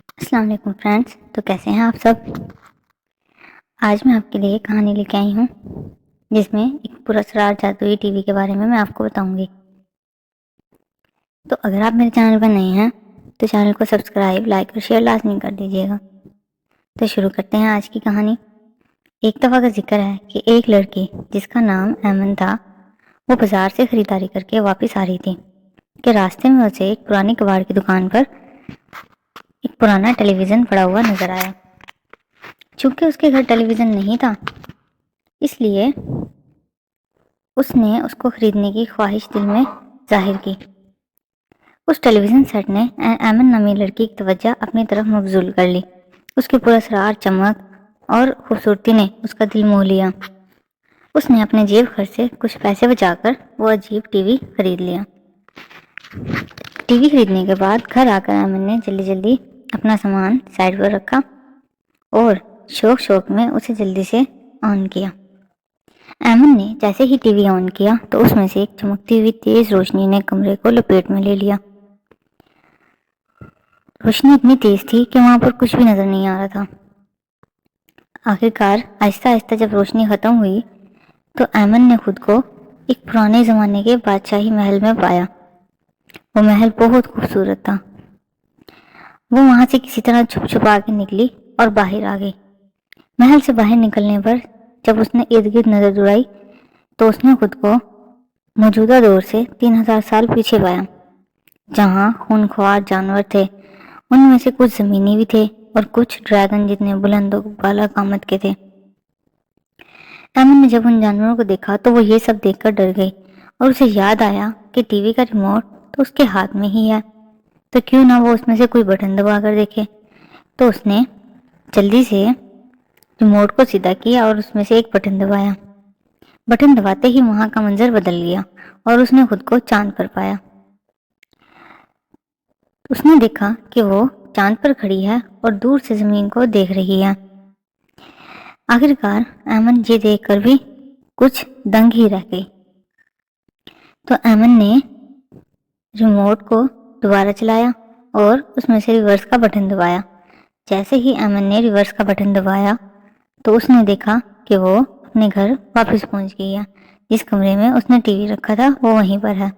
السلام علیکم فرینڈس، تو کیسے ہیں آپ سب؟ آج میں آپ کے لیے کہانی لے کے آئی ہوں جس میں ایک پراسرار جادوئی ٹی وی کے بارے میں آپ کو بتاؤں گی۔ تو اگر آپ میرے چینل پر نئے ہیں تو چینل کو سبسکرائب، لائک اور شیئر لازمی کر دیجیے گا۔ تو شروع کرتے ہیں آج کی کہانی۔ ایک دفعہ کا ذکر ہے کہ ایک لڑکی جس کا نام ایمن تھا، وہ بازار سے خریداری کر کے واپس آ رہی تھی کہ راستے میں اسے ایک پرانی کباڑ کی دکان پر ایک پرانا ٹیلی ویژن پڑا ہوا نظر آیا۔ چونکہ اس کے گھر ٹیلی ویژن نہیں تھا، اس لیے اس نے اس کو خریدنے کی خواہش دل میں ظاہر کی۔ اس ٹیلی ویژن سیٹ نے ایمن نامی لڑکی کی توجہ اپنی طرف مبذول کر لی۔ اس کی پراسرار چمک اور خوبصورتی نے اس کا دل موہ لیا۔ اس نے اپنے جیب خرچ سے کچھ پیسے بچا کر وہ عجیب ٹی وی خرید لیا۔ ٹی وی خریدنے کے بعد گھر آ کر ایمن نے جلدی جلدی اپنا سامان سائڈ پر رکھا اور شوق میں اسے جلدی سے آن کیا۔ ایمن نے جیسے ہی ٹی وی آن کیا تو اس میں سے ایک چمکتی ہوئی تیز روشنی نے کمرے کو لپیٹ میں لے لیا۔ روشنی اتنی تیز تھی کہ وہاں پر کچھ بھی نظر نہیں آ رہا تھا۔ آخرکار آہستہ آہستہ جب روشنی ختم ہوئی تو ایمن نے خود کو ایک پرانے زمانے کے بادشاہی محل میں پایا۔ وہ محل بہت خوبصورت تھا۔ وہ وہاں سے کسی طرح چھپ چھپا کے نکلی اور باہر آ گئی۔ محل سے باہر نکلنے پر جب اس نے ارد گرد نظر دوڑائی تو اس نے خود کو موجودہ دور سے 3000 سال پیچھے پایا، جہاں خونخوار جانور تھے۔ ان میں سے کچھ زمینی بھی تھے اور کچھ ڈریگن جتنے بلند و بالا قامت کے تھے۔ ایمن نے جب ان جانوروں کو دیکھا تو وہ یہ سب دیکھ کر ڈر گئی اور اسے یاد آیا کہ ٹی وی کا ریموٹ تو اس کے ہاتھ میں ہی ہے، تو کیوں نہ وہ اس میں سے کوئی بٹن دبا کر دیکھے۔ تو اس نے جلدی سے ریموٹ کو سیدھا کیا اور اس میں سے ایک بٹن دبایا۔ بٹن دباتے ہی وہاں کا منظر بدل گیا اور اس نے خود کو چاند پر پایا۔ اس نے دیکھا کہ وہ چاند پر کھڑی ہے اور دور سے زمین کو دیکھ رہی ہے۔ آخرکار ایمن یہ دیکھ کر بھی کچھ دنگ ہی رہ گئی۔ تو ایمن نے ریموٹ کو دوبارہ چلایا اور اس میں سے ریورس کا بٹن دبایا۔ جیسے ہی ایمن نے ریورس کا بٹن دبایا تو اس نے دیکھا کہ وہ اپنے گھر واپس پہنچ گئی ہے۔ جس کمرے میں اس نے ٹی وی رکھا تھا وہ وہیں پر ہے۔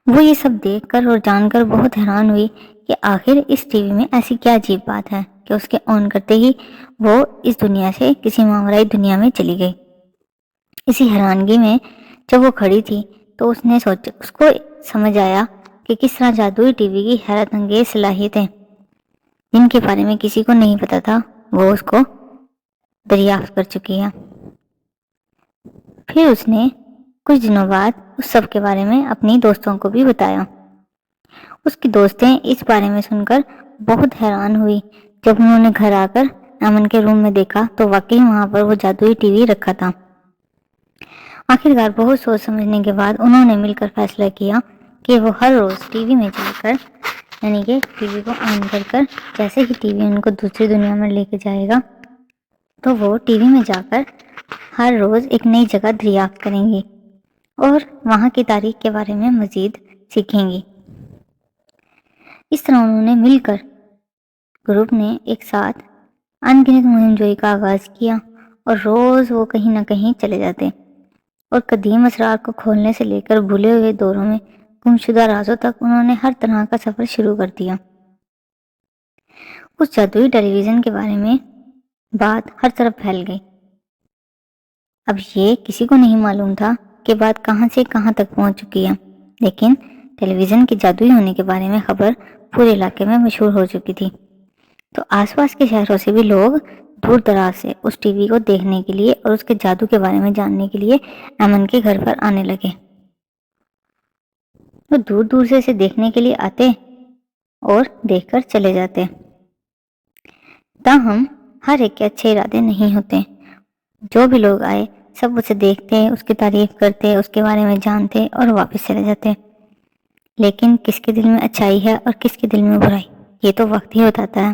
وہ یہ سب دیکھ کر اور جان کر بہت حیران ہوئی کہ آخر اس ٹی وی میں ایسی کیا عجیب بات ہے کہ اس کے آن کرتے ہی وہ اس دنیا سے کسی ماورائی دنیا میں چلی گئی۔ اسی حیرانگی میں جب وہ کھڑی تھی تو اس کو سمجھ آیا کہ کس طرح جادوئی ٹی وی کی حیرت انگیز صلاحیتیں جن کے بارے میں کسی کو نہیں پتا تھا وہ اس کو دریافت کر چکی ہے۔ پھر اس نے کچھ دنوں بعد اس سب کے بارے میں اپنی دوستوں کو بھی بتایا۔ اس کی دوستیں اس بارے میں سن کر بہت حیران ہوئی۔ جب انہوں نے گھر آ کر ایمن کے روم میں دیکھا تو واقعی وہاں پر وہ جادوئی ٹی وی رکھا تھا۔ آخرکار بہت سوچ سمجھنے کے بعد انہوں نے مل کر فیصلہ کیا کہ وہ ہر روز ٹی وی میں جا کر یعنی کہ ٹی وی کو آن کر جیسے ہی ٹی وی ان کو دوسری دنیا میں لے کے جائے گا تو وہ ٹی وی میں جا کر ہر روز ایک نئی جگہ دریافت کریں گی اور وہاں کی تاریخ کے بارے میں مزید سیکھیں گی۔ اس طرح انہوں نے مل کر گروپ نے ایک ساتھ ان گنت مہم جوئی کا آغاز کیا اور روز وہ کہیں نہ کہیں چلے جاتے اور قدیم اسرار کو کھولنے سے لے کر بھولے ہوئے دوروں میں گمشدہ رازوں تک انہوں نے ہر طرح کا سفر شروع کر دیا۔ اس جادوئی ٹیلی ویژن کے بارے میں بات ہر طرف پھیل گئی۔ اب یہ کسی کو نہیں معلوم تھا کہ بات کہاں سے کہاں تک پہنچ چکی ہے، لیکن ٹیلی ویژن کے جادوئی ہونے کے بارے میں خبر پورے علاقے میں مشہور ہو چکی تھی۔ تو آس پاس کے شہروں سے بھی لوگ دور دراز سے اس ٹی وی کو دیکھنے کے لیے اور اس کے جادو کے بارے میں جاننے کے لیے ایمن کے گھر پر آنے لگے۔ وہ دور دور سے اسے دیکھنے کے لیے آتے اور دیکھ کر چلے جاتے۔ تاہم ہر ایک کے اچھے ارادے نہیں ہوتے۔ جو بھی لوگ آئے سب اسے دیکھتے، اس کی تعریف کرتے، اس کے بارے میں جانتے اور واپس چلے جاتے۔ لیکن کس کے دل میں اچھائی ہے اور کس کے دل میں برائی، یہ تو وقت ہی بتاتا ہے۔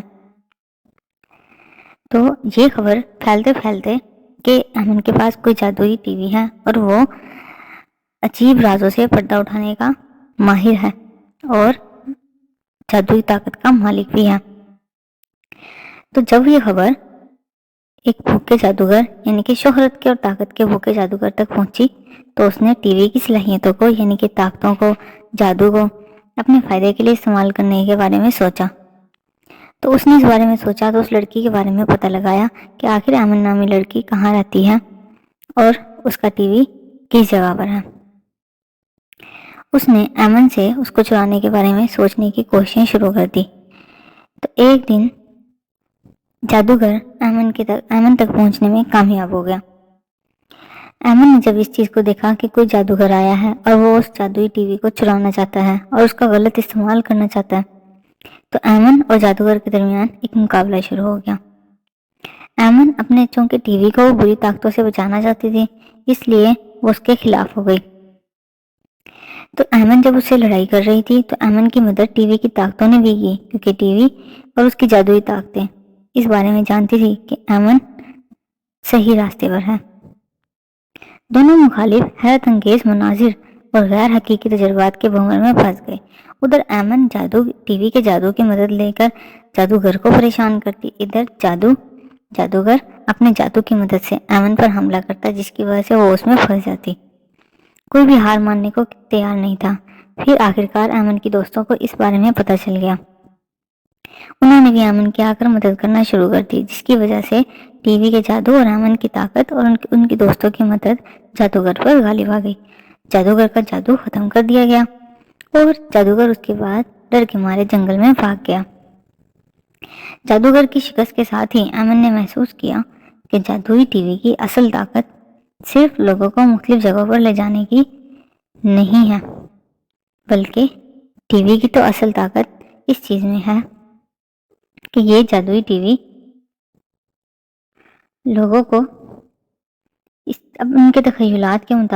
تو یہ خبر پھیلتے پھیلتے کہ ایمن کے پاس کوئی جادوئی ٹی وی ہے اور وہ عجیب رازوں سے پردہ اٹھانے کا ماہر ہے اور جادوئی طاقت کا مالک بھی ہے، تو جب یہ خبر ایک بھوکے جادوگر یعنی کہ شہرت کے اور طاقت کے بھوکے جادوگر تک پہنچی تو اس نے ٹی وی کی صلاحیتوں کو یعنی کہ طاقتوں کو، جادو کو اپنے فائدے کے لیے استعمال کرنے کے بارے میں سوچا۔ تو اس نے اس بارے میں سوچا تو اس لڑکی کے بارے میں پتہ لگایا کہ آخر ایمن نامی لڑکی کہاں رہتی ہے اور اس کا ٹی وی کس جگہ پر ہے۔ اس نے ایمن سے اس کو چرانے کے بارے میں سوچنے کی کوششیں شروع کر دی۔ تو ایک دن جادوگر ایمن تک پہنچنے میں کامیاب ہو گیا۔ ایمن نے جب اس چیز کو دیکھا کہ کوئی جادوگر آیا ہے اور وہ اس جادوئی ٹی وی کو چرانا چاہتا ہے اور اس کا غلط استعمال کرنا چاہتا ہے، تو ایمن اور جادوگر کے درمیان ایک مقابلہ شروع ہو گیا۔ ایمن اپنے چونکہ ٹی وی کو وہ بری طاقتوں سے بچانا چاہتی تھی، اس لیے وہ اس کے خلاف ہو گئی۔ تو ایمن جب اس سے لڑائی کر رہی تھی تو ایمن کی مدد ٹی وی کی طاقتوں نے بھی کی، کیونکہ ٹی وی اور اس کی جادوئی طاقتیں اس بارے میں جانتی تھی کہ ایمن صحیح راستے پر ہے۔ دونوں مخالف حیرت انگیز مناظر اور غیر حقیقی تجربات کے بھنور میں پھنس گئے۔ ادھر ایمن ٹی وی کے جادو کی مدد لے کر جادوگر کو پریشان کرتی، ادھر جادوگر اپنے جادو کی مدد سے ایمن پر حملہ کرتا، جس کی وجہ سے وہ اس میں پھنس جاتی۔ کوئی بھی ہار ماننے کو تیار نہیں تھا۔ پھر آخرکار ایمن کی دوستوں کو اس بارے میں پتہ چل گیا۔ انہوں نے بھی ایمن کی آ کر مدد کرنا شروع کر دی، جس کی وجہ سے ٹی وی کے جادو اور ایمن کی طاقت اور ان کی دوستوں کی مدد جادوگر پر غالب آ گئی۔ جادوگر کا جادو ختم کر دیا گیا اور جادوگر اس کے بعد ڈر کے مارے جنگل میں بھاگ گیا۔ جادوگر کی شکست کے ساتھ ہی ایمن نے محسوس کیا کہ جادوئی ٹی وی کی اصل طاقت صرف لوگوں کو مختلف جگہوں پر لے جانے کی نہیں ہے، بلکہ ٹی وی کی تو اصل طاقت اس چیز میں ہے کہ یہ جادوئی ٹی وی لوگوں کو ان کے تخیلات کے مطابق